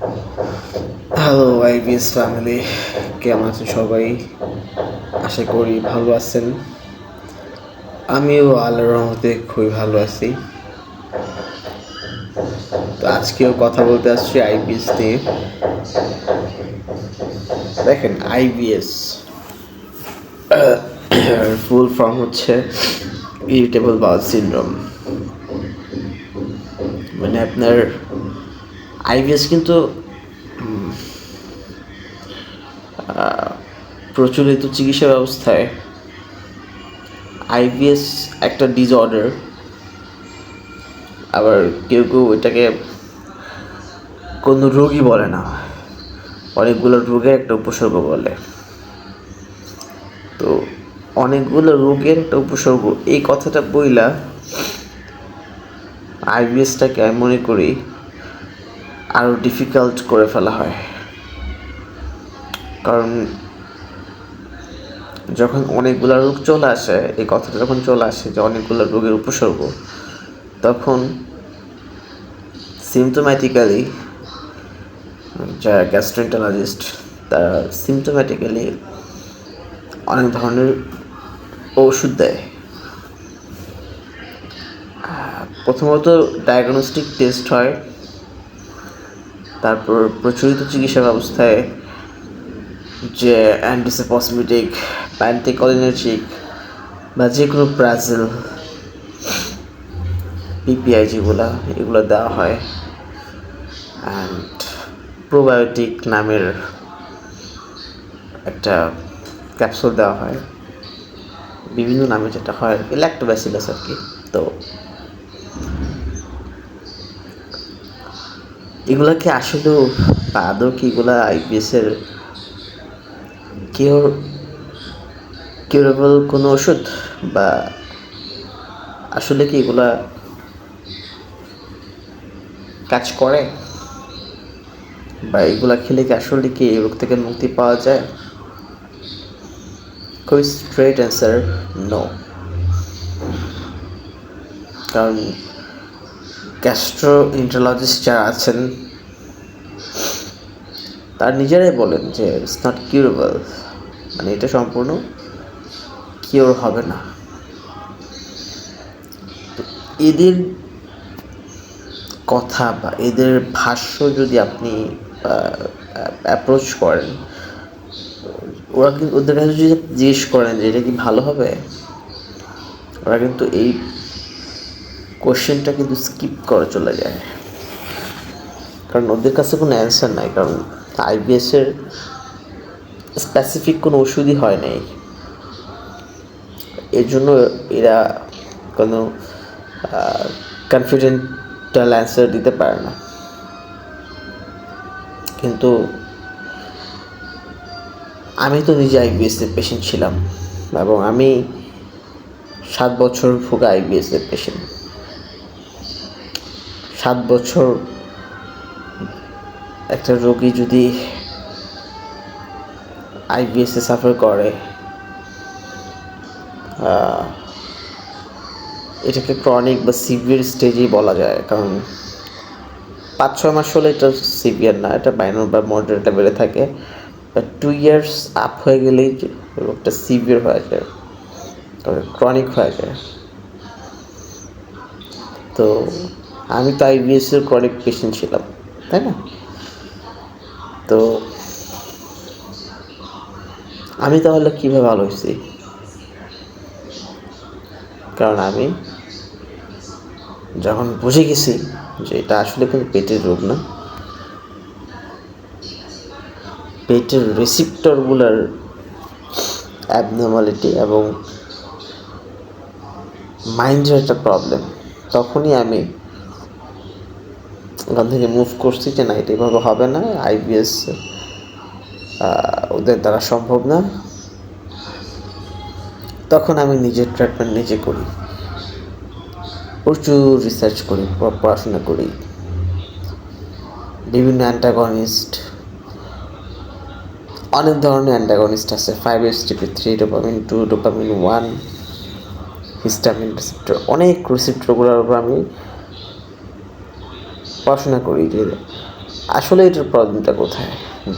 Hello IBS family, কেমন আছেন সবাই? আশা করি ভালো আছেন। আমিও আল্লাহর রহমতে খুবই ভালো আছি। তো আজকেও কথা বলতে আসছি আইবিএস নিয়ে। দেখেন, আইবিএস ফুল ফর্ম হচ্ছে ইরিটেবল বাউল সিনড্রোম। মানে আপনার আইবিএস কিন্তু প্রচলিত চিকিৎসা ব্যবস্থায় আইবিএস একটা ডিসঅর্ডার, আবার কেউ কেউ এটাকে কোনো রোগই বলে না, অনেকগুলো রোগের একটা উপসর্গ বলে। তো অনেকগুলো রোগের একটা উপসর্গ এই কথাটা বইলা আইবিএসটাকে আমি মনে করি আরও ডিফিকাল্ট করে ফেলা হয়। কারণ যখন অনেকগুলো রোগ চলে আসে, এই কথাটা যখন চলে আসে যে অনেকগুলো রোগের উপসর্গ, তখন সিমটোম্যাটিক্যালি যারা গ্যাস্ট্রোএন্টারোলজিস্ট তারা সিমটোম্যাটিক্যালি অনেক ধরনের ওষুধ দেয়। প্রথমত ডায়াগনস্টিক টেস্ট হয়, তারপর প্রচলিত চিকিৎসা ব্যবস্থায় যে অ্যান্টিসেপসমেটিক, প্যান্টিকলিনার্জিক বা যে কোনো ব্রাজিল, পিপিআই যেগুলো, এগুলো দেওয়া হয়। অ্যান্ড প্রোবায়োটিক নামের একটা ক্যাপসুল দেওয়া হয়, বিভিন্ন নামে যেটা হয় আর কি, ল্যাক্টোব্যাসিলাস আর কি। তো এগুলা কি আসলেও বা আদৌ কি এগুলা আইবিএসের কিউরেবল কোনো ওষুধ, বা আসলে কি এগুলা কাজ করে, বা এগুলা খেলে কি আসলে কি এই রোগ থেকে মুক্তি পাওয়া যায়? খুবই স্ট্রেট অ্যান্সার, নো। কারণ গ্যাস্ট্রোএন্টারোলজিস্ট যারা আছেন তারা নিজেরাই বলেন যে ইটস নট কিউরেবল, মানে এটা সম্পূর্ণ কিওর হবে না। তো এদের কথা বা এদের ভাষ্য যদি আপনি অ্যাপ্রোচ করেন, ওরা কিন্তু ওদের কাছে যদি জিজ্ঞেস করেন যে এটা কি ভালো হবে, ওরা কিন্তু এই কোশ্চেনটা কিন্তু স্কিপ করে চলে যায়। কারণ ওদের কাছে কোনো অ্যান্সার নাই, কারণ আইবিএসের স্পেসিফিক কোনো ওষুধই হয় নাই। এর জন্য এরা কোনো কনফিডেন্টাল অ্যান্সার দিতে পারে না। কিন্তু আমি তো নিজে আইবিএসের পেশেন্ট ছিলাম, এবং আমি 7 বছর ভোগা আইবিএসের পেশেন্ট। 7 বছর একটা রোগী যদি আইবিএসে সাফার করে, এটাকে ক্রনিক বা সিভিয়ার স্টেজেই বলা যায়। কারণ 5-6 মাস হলে এটা সিভিয়ার না, এটা মাইনর বা মডারেট লেভেলে থাকে। বাট 2 ইয়ার্স আপ হয়ে গেলেই রোগটা সিভিয়ার হয়ে যায়, ক্রনিক হয়ে যায়। তো আমি তো আইবিএসের ক্রনিক পেশেন্ট ছিলাম, তাই না? তো আমি তাহলে কীভাবে ভালো হয়েছি? কারণ আমি যখন বুঝে গেছি যে এটা আসলে কোনো পেটের রোগ না, পেটের রিসিপ্টরগুলোর অ্যাবনর্মালিটি এবং মাইন্ডের একটা প্রবলেম, তখনই আমি ওখান থেকে মুভ করছি যে না, এটা এভাবে হবে না, আইবিএস ওদের দ্বারা সম্ভব না। তখন আমি নিজের ট্রিটমেন্ট নিজে করি, প্রচুর রিসার্চ করি, পড়াশোনা করি, বিভিন্ন অ্যান্টাগনিস্ট, অনেক ধরনের অ্যান্টাগনিস্ট আছে, 5-HTP3, dopamine 2, dopamine 1, histamine receptor, অনেক রিসেপ্টরগুলোর উপর আমি পড়াশোনা করি যে আসলে এটার প্রবলেমটা কোথায়?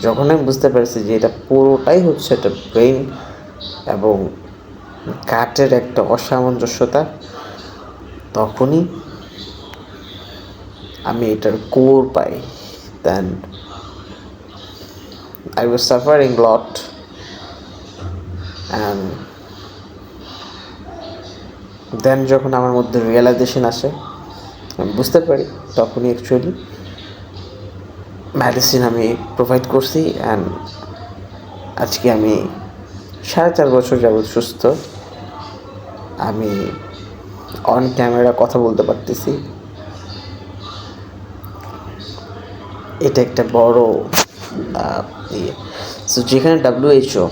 যখন আমি বুঝতে পারছি যে এটা পুরোটাই হচ্ছে একটা ব্রেন এবং গাটের একটা অসামঞ্জস্যতা, তখনই আমি এটার কোর পাই। Then I was suffering a lot, and then যখন আমার মধ্যে রিয়েলাইজেশন আসে, আমি বুঝতে পারি, তখনই অ্যাকচুয়ালি মেডিসিন আমি প্রোভাইড করছি। অ্যান্ড আজকে আমি 4.5 বছর যাবৎ সুস্থ। আমি অন ক্যামেরা কথা বলতে পারতেছি। এটা একটা বড় ইয়ে। সো যেখানে WHO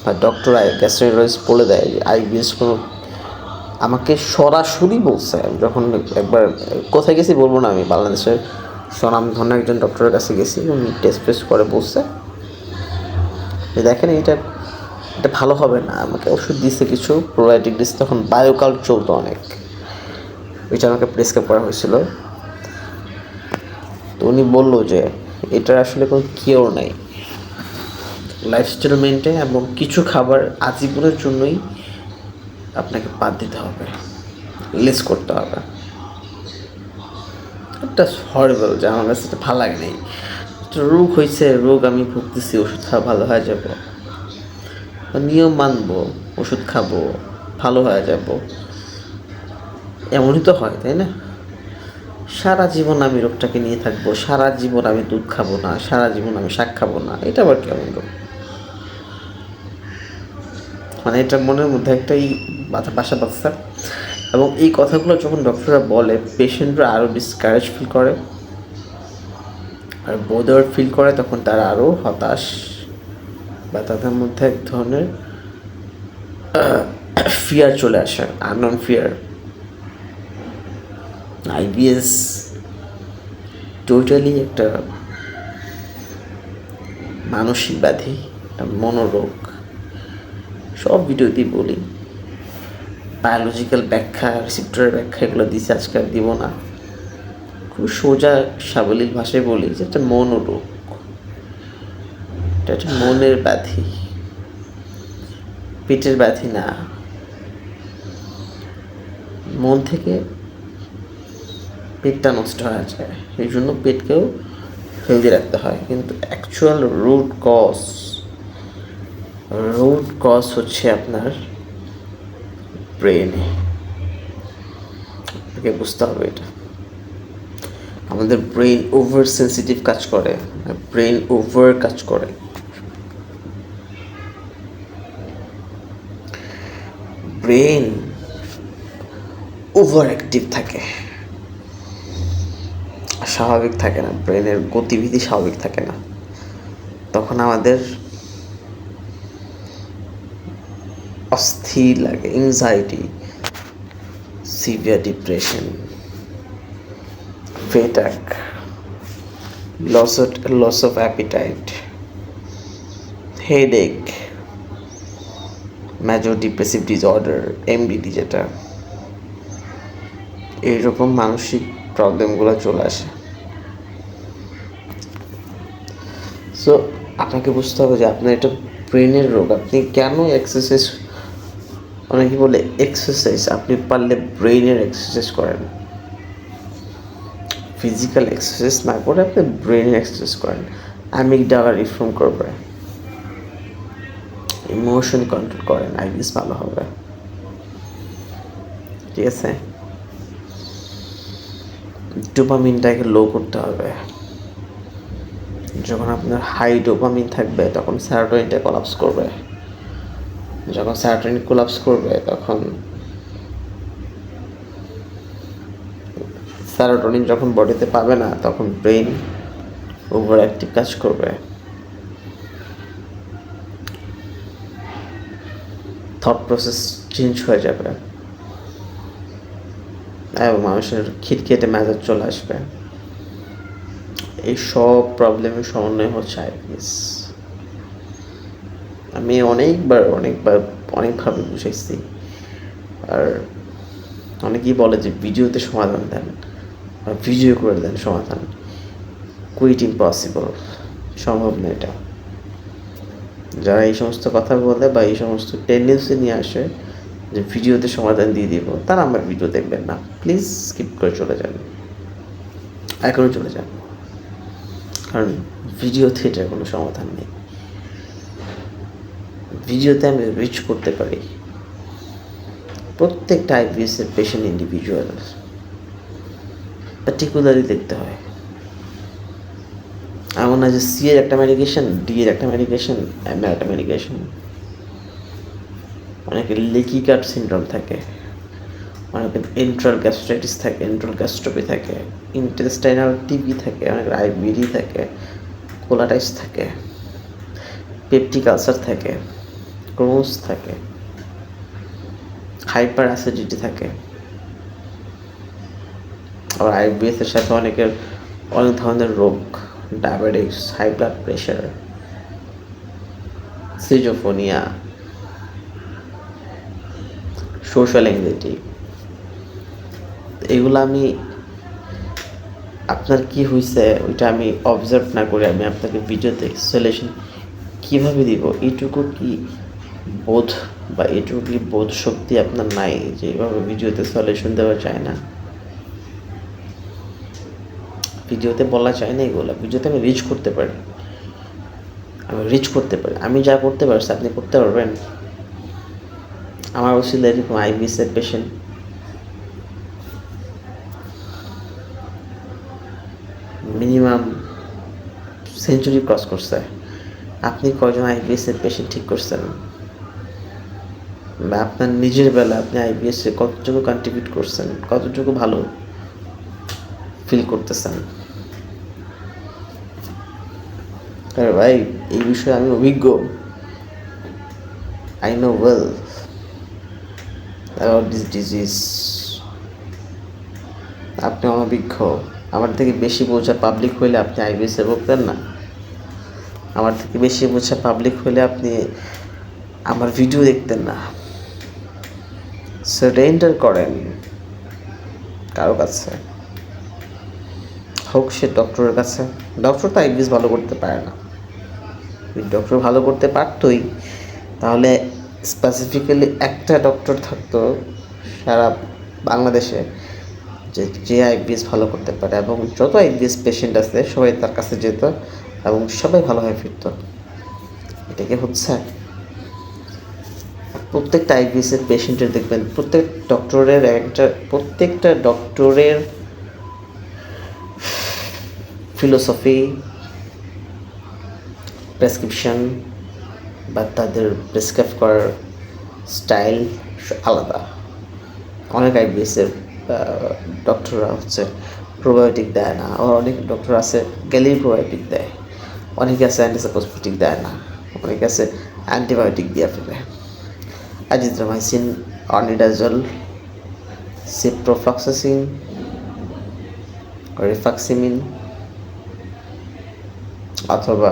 বা ডক্টর গ্যাস্ট্রোএন্টারোলজিস্ট বলে দেয় যে আইবিএস কোনো, আমাকে সরাসরি বলছে, যখন একবার কোথায় গেছি বলবো না, আমি বাংলাদেশের স্বনামধন্য একজন ডক্টরের কাছে গেছি, উনি টেস্ট ফেস্ট করে বলছে যে দেখেন এটা ভালো হবে না। আমাকে ওষুধ দিচ্ছে, কিছু প্রোবায়োটিক দিচ্ছে, তখন বায়োকাল্ট চলতো অনেক, ওইটা আমাকে প্রেসক্রাইব করা হয়েছিল। তো উনি বললো যে এটার আসলে কোনো কিওর নাই, লাইফস্টাইল মেনটেন এবং কিছু খাবার আজীবনের জন্যই আপনাকে বাদ দিতে হবে, লেস করতে হবে। একটা হরিবল, যে আমার কাছে এটা ভালো লাগে নাই। একটা রোগ হয়েছে, রোগ আমি ভুগতেছি, ওষুধ খাওয়া ভালো হয়ে যাব, নিয়ম মানবো, ওষুধ খাবো, ভালো হয়ে যাব, এমনই তো হয়, তাই না? সারা জীবন আমি রোগটাকে নিয়ে থাকবো, সারা জীবন আমি দুধ খাবো না, সারা জীবন আমি শাক খাবো না, এটা আবার কেমন রোগ? মানে এটা মনের মধ্যে একটাই বাসা বাঁধছে। এবং এই কথাগুলো যখন ডক্টররা বলে, পেশেন্টরা আরও ডিসকারেজ ফিল করে আর বোদার ফিল করে, তখন তারা আরও হতাশ, বা তাদের মধ্যে এক ধরনের ফিয়ার চলে আসে, আননোন ফিয়ার। আইবিএস টোটালি একটা মানসিক ব্যাধি, একটা মনোরোগ। সব ভিডিওতেই বলি, বায়োলজিক্যাল ব্যাখ্যা, রিসিপ্টরের ব্যাখ্যা এগুলো দিচ্ছে, আজকে আর দিব না। খুব সোজা সাবলীল ভাষায় বলি যে একটা মনোরোগ, এটা একটা মনের ব্যাধি, পেটের ব্যাধি না। মন থেকে পেটটা নষ্ট হয়ে যায়, এই জন্য পেটকেও হেলদি রাখতে হয়। কিন্তু অ্যাকচুয়াল রুট কজ হচ্ছে আপনার ব্রেনে। আপনাকে বুঝতে হবে এটা। আমাদের ব্রেন ওভার সেন্সিটিভ কাজ করে, ব্রেন ওভার কাজ করে। ব্রেন ওভার অ্যাক্টিভ থাকে, স্বাভাবিক থাকে না, ব্রেনের গতিবিধি স্বাভাবিক থাকে না। তখন আমাদের অস্থির লাগে, এংজাইটি, সিভিয়ার ডিপ্রেশন, ফেটাক, loss of appetite, headache, major depressive disorder, MDD, যেটা এইরকম মানসিক প্রবলেমগুলো চলে আসে। সো আপনাকে বুঝতে হবে যে আপনার এটা ব্রেনের রোগ। আপনি কেন এক্সারসাইজ, অনেকে বলে এক্সারসাইজ, আপনি পারলে ব্রেনের এক্সারসাইজ করেন, ফিজিক্যাল এক্সারসাইজ না করে আপনি ব্রেনের এক্সারসাইজ করেন। অ্যামিগডালা রিফর্ম করবে, ইমোশন কন্ট্রোল করেন, আইবিএস ভালো হবে। ঠিক আছে, ডোপামিনটাকে লো করতে হবে। যখন আপনার হাই ডোপামিন থাকবে, তখন সেরোটোনিনটা কোলাপস করবে। যখন সেরোটোনিন কোলাপস করবে, তখন সেরোটোনিন যখন বডিতে পাবে না, তখন ব্রেন ওভার অ্যাক্টিভ কাজ করবে, থট প্রসেস চেঞ্জ হয়ে যাবে এবং মানুষের খিটখিটে মেজাজ চলে আসবে। এই সব প্রবলেমের সমন্বয় হচ্ছে আইবিএস। আমি অনেকভাবে বুঝাইছি। আর অনেকেই বলে যে ভিডিওতে সমাধান দেন, ভিডিও করে দেন সমাধান। কুইট ইম্পসিবল, সম্ভব না এটা। যারা এই সমস্ত কথা বলে বা এই সমস্ত টেন্ডেন্সি নিয়ে আসে যে ভিডিওতে সমাধান দিয়ে দিব, তারা আমার ভিডিও দেখবেন না, প্লিজ স্কিপ করে চলে যান, এখনও চলে যান, কারণ ভিডিওতে এটার কোনো সমাধান নেই। ভিডিওতে আমি রিচ করতে পারি প্রত্যেকটা আইবিএসের পেশেন্ট ইন্ডিভিজুয়াল, পার্টিকুলারলি দেখতে হয়। এমন না যে সি এর একটা মেডিকেশন, ডি এর একটা মেডিকেশন, এম এর একটা মেডিকেশন। অনেকের লেকি কাট সিনড্রোম থাকে, অনেকের এন্ট্রাল গ্যাস্ট্রাইটিস থাকে, এন্ট্রাল গ্যাস্ট্রোপি থাকে, ইন্টেস্টাইনাল টিবি থাকে, অনেকের আইবিডি থাকে, কোলাটাইস থাকে, পেপটিক আলসার থাকে, ক্রোনস থাকে, হাইপার অ্যাসিডিটি থাকে। আবার আইবিএস এর সাথে অনেকের অনেক ধরনের রোগ, diabetics, high blood pressure, schizophrenia, social anxiety. এগুলো আমি আপনার কি হয়েছে ওইটা আমি অবজার্ভ না করে আমি আপনাকে ভিডিওতে সলিউশন কীভাবে দিব, এইটুকু কি বোধ বা এইটুকু কি বোধ শক্তি আপনার নাই যে এইভাবে ভিডিওতে সলিউশন দেওয়া যায় না? ভিডিওতে বলা যায় না এগুলো, ভিডিওতে আমি রিচ করতে পারি, আমি যা করতে পারছি আপনি করতে পারবেন? আমার ওসিলে এরকম আইবিএসের পেশেন্ট মিনিমাম সেঞ্চুরি ক্রস করছে। আপনি কয়জন আইবিএসের পেশেন্ট ঠিক করছেন? বা আপনার নিজের বেলা আপনি আইবিএসে কতটুকু কন্ট্রিবিউট করছেন, কতটুকু ভালো ফিল করতেছেন? আরে ভাই, এই বিষয়ে আমি অভিজ্ঞ, I know well about this disease. আপনি অনভিজ্ঞ। আমার থেকে বেশি বোঝা পাবলিক হইলে আপনি আইবিএসে ভুগতেন না। আমার থেকে বেশি বোঝা পাবলিক হইলে আপনি আমার ভিডিও দেখতেন না। সারেন্ডার করেন কারো কাছে, হোক সে ডক্টরের কাছে। ডক্টর তো আইবিএস ভালো করতে পারে না। ডক্টর ভালো করতে পারতই তাহলে স্পেসিফিক্যালি একটা ডক্টর থাকতো সারা বাংলাদেশে যে আইবিএস ভালো করতে পারে, এবং যত আইবিএস পেশেন্ট আছে সবাই তার কাছে যেত এবং সবাই ভালো হয়ে ফিরত। এটা কি হচ্ছে? প্রত্যেকটা আইবিএসের পেশেন্টের দেখবেন প্রত্যেকটা ডক্টরের ফিলোসফি, প্রেসক্রিপশন বা তাদের প্রেসক্রাইব করার স্টাইল আলাদা। অনেক আইবিএসের ডক্টররা হচ্ছে প্রোবায়োটিক দেয় না, আর অনেক ডক্টর আছে গেলেই প্রোবায়োটিক দেয়, অনেকে আছে অ্যান্টিসাইকোটিক দেয় না, অনেকে আছে অ্যান্টিবায়োটিক দিয়ে ফেলে। অ্যাজিথ্রোমাইসিন, অর্নিডাজল, সিপ্রোফ্লক্সাসিন, রিফাক্সিমিন অথবা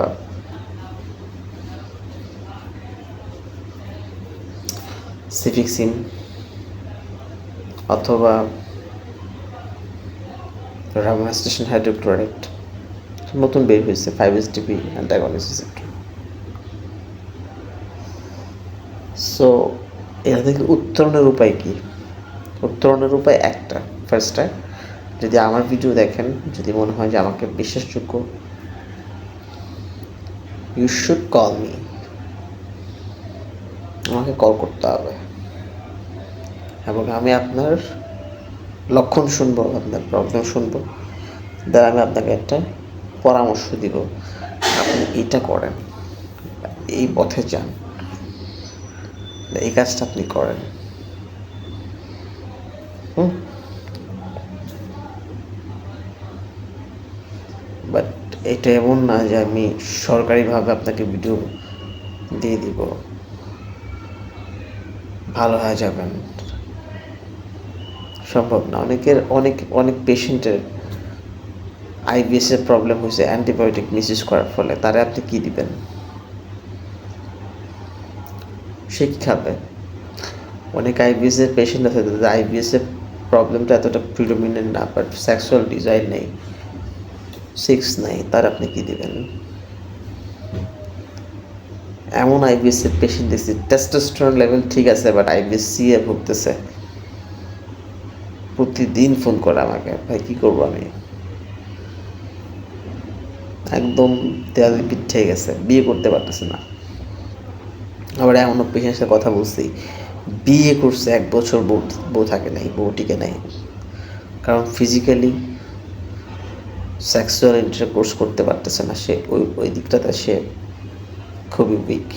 সিফিক্সিন অথবা রামাস্টেশন হাইড্রোক্লোরাইড। নতুন বের হয়েছে 5-HTP অ্যান্টাগনিস্ট রিসেপ্টর। সো এটা থেকে উত্তরণের উপায় কি? উত্তরণের উপায় একটা, ফার্স্টে যদি আমার ভিডিও দেখেন, যদি মনে হয় যে আমাকে বিশ্বাসযোগ্য, ইউ শুড কল মি। আমাকে কল করতে হবে এবং আমি আপনার লক্ষণ শুনবো, আপনার প্রবলেম শুনবো, দ্বারা আমি আপনাকে একটা পরামর্শ দিব, আপনি এটা করেন, এই পথে যান, এই কাজটা আপনি করেন। বাট এটা এমন না যে আমি সরকারিভাবে আপনাকে ভিডিও দিয়ে দিব, ভালো হয়ে যাবেন, সম্ভব না। অনেক পেশেন্টের আইবিএসের প্রবলেম হয়েছে অ্যান্টিবায়োটিক মিসইউজ করার ফলে। তারা আপনি কী দিবেন? সে কী খাবে? অনেক আইবিএসের পেশেন্ট আছে তাদের আইবিএসের প্রবলেমটা এতটা প্রিডোমিনেন্ট না, বাট সেক্সুয়াল ডিজাইর নেই, সিক্স নাই, তার আপনি কি দিবেন? এমন আইবিএস এর পেশেন্ট দেখছি টেস্টোস্টেরন লেভেল ঠিক আছে, বাট আইবিএস সি এ ভুগতেছে, প্রতিদিন ফোন করে আমাকে, ভাই কী করবো আমি, একদম দেয়ালে পিঠ ঠেকে গেছে, বিয়ে করতে পারতেছে না। আবার এমনও পেশেন্টের সাথে কথা বলছি, বিয়ে করছে 1 বছর, বউ থাকে নাই, বউ টিকে নাই, কারণ ফিজিক্যালি সেক্সুয়াল ইন্টারকোর্স করতে পারতেছে না সে, ওই দিকটাতে সে খুবই উইক।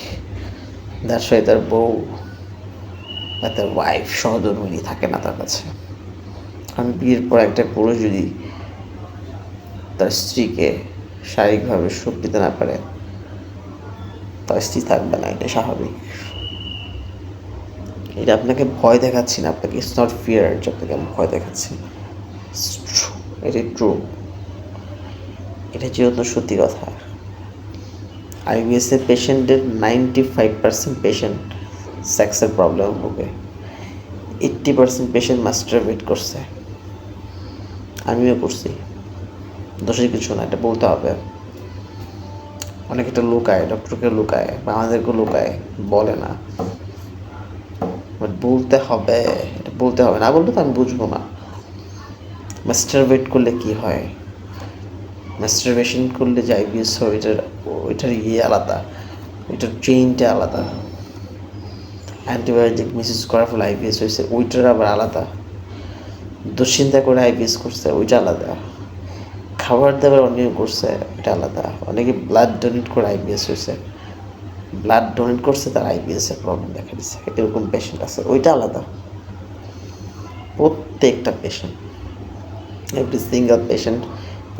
দ্যাটস ওয়াই তার বউ বা তার ওয়াইফ সহধর্মিণী থাকে না তার কাছে। কারণ বিয়ের পর একটা পুরুষ যদি তার স্ত্রীকে শারীরিকভাবে সুখ দিতে না পারে, তার স্ত্রী থাকবে না, এটা স্বাভাবিক। এটা আপনাকে ভয় দেখাচ্ছি না, আপনাকে ইটস নট ফিয়ার যে আপনাকে আমি ভয় দেখাচ্ছি, এটা ট্রু, এটা যেহেতু সত্যি কথা। আইবিএসের পেশেন্টের 95% পেশেন্ট সেক্সের প্রবলেম ভোগে, 80% পেশেন্ট মাস্টারবেট করছে, আমিও করছি, দোষের কিছু না, এটা বলতে হবে। অনেক এটা লুকায়, ডক্টরকে লুকায় বা আমাদেরকে লুকায়, বলে না, বাট বলতে হবে, এটা বলতে হবে, না বললে তো আমি বুঝবো না। মাস্টারবেট করলে কি হয়, মাস্টারবেশন করলে যে আইবিএস হয় ওইটার আলাদা, ওইটার চেইনটা আলাদা। অ্যান্টিবায়োটিক মিসইউজ করার ফলে আইবিএস হয়েছে, ওইটার আবার আলাদা। দুশ্চিন্তা করে আইবিএস করছে, ওইটা আলাদা। খাবার দাবার অনিয়ম করছে, এটা আলাদা। অনেকে ব্লাড ডোনেট করে আইবিএস হয়েছে, ব্লাড ডোনেট করছে তার আইবিএসের প্রবলেম দেখা দিচ্ছে, এরকম পেশেন্ট আছে, ওইটা আলাদা। প্রত্যেকটা patient, every single patient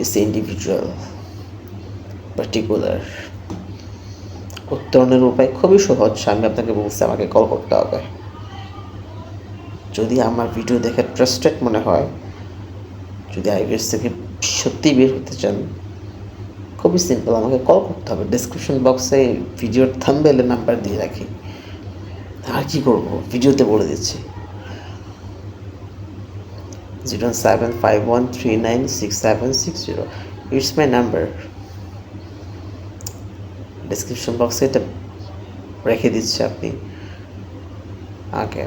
is individual, particular. উত্তরণের উপায় খুবই সহজ, আমি আপনাকে বলছি আমাকে কল করতে হবে। যদি আমার ভিডিও দেখে ট্রাস্টেড মনে হয়, যদি আইবিএস থেকে সত্যি বের হতে চান, খুবই সিম্পল, আমাকে কল করতে হবে। ডিসক্রিপশন বক্সে ভিডিওর থাম্বনেলে নাম্বার দিয়ে রাখি, আর কি করবো, ভিডিওতে বলে দিচ্ছি। 07513966760, ইটস মাই নাম্বার। ডিসক্রিপশন বক্সে এটা রেখে দিচ্ছি, আপনি আগে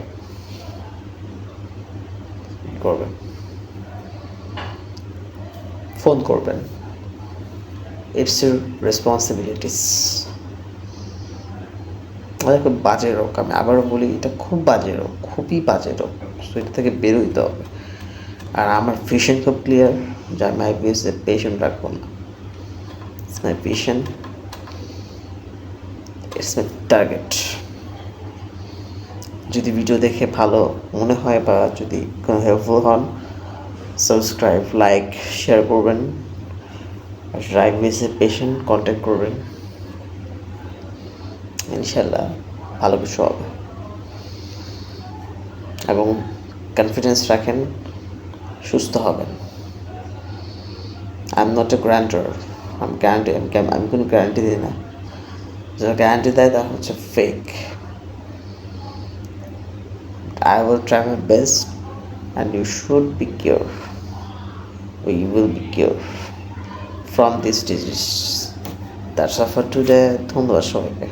করবেন, ফোন করবেন, ইটস ইউর রেসপন্সিবিলিটিস। আমাদের খুব বাজে রোগ, আমি আবারও বলি, এটা খুব বাজে রোগ, খুবই বাজে রোগ, সো এটা থেকে বেরোইতে হবে। আর আমার ভিশন খুব ক্লিয়ার যে আমি আইবিএসের পেশেন্ট রাখবো না, it's my vision, it's my target. যদি ভিডিও দেখে ভালো মনে হয় বা যদি কোনো হেল্পফুল হন, সাবস্ক্রাইব, লাইক, শেয়ার করবেন। আর আইবিএসের পেশেন্ট কন্ট্যাক্ট করবেন, ইনশাল্লাহ ভালো কিছু হবে। এবং কনফিডেন্স রাখেন, সুস্থ হবেন। I am not a guarantor, আমি কোনো গ্যারান্টি দিই না, যারা গ্যারান্টি দেয় তা হচ্ছে fake. I will try my best and you should be cured, or you will be cured from this disease. That's all for today. ধন্যবাদ সবাইকে।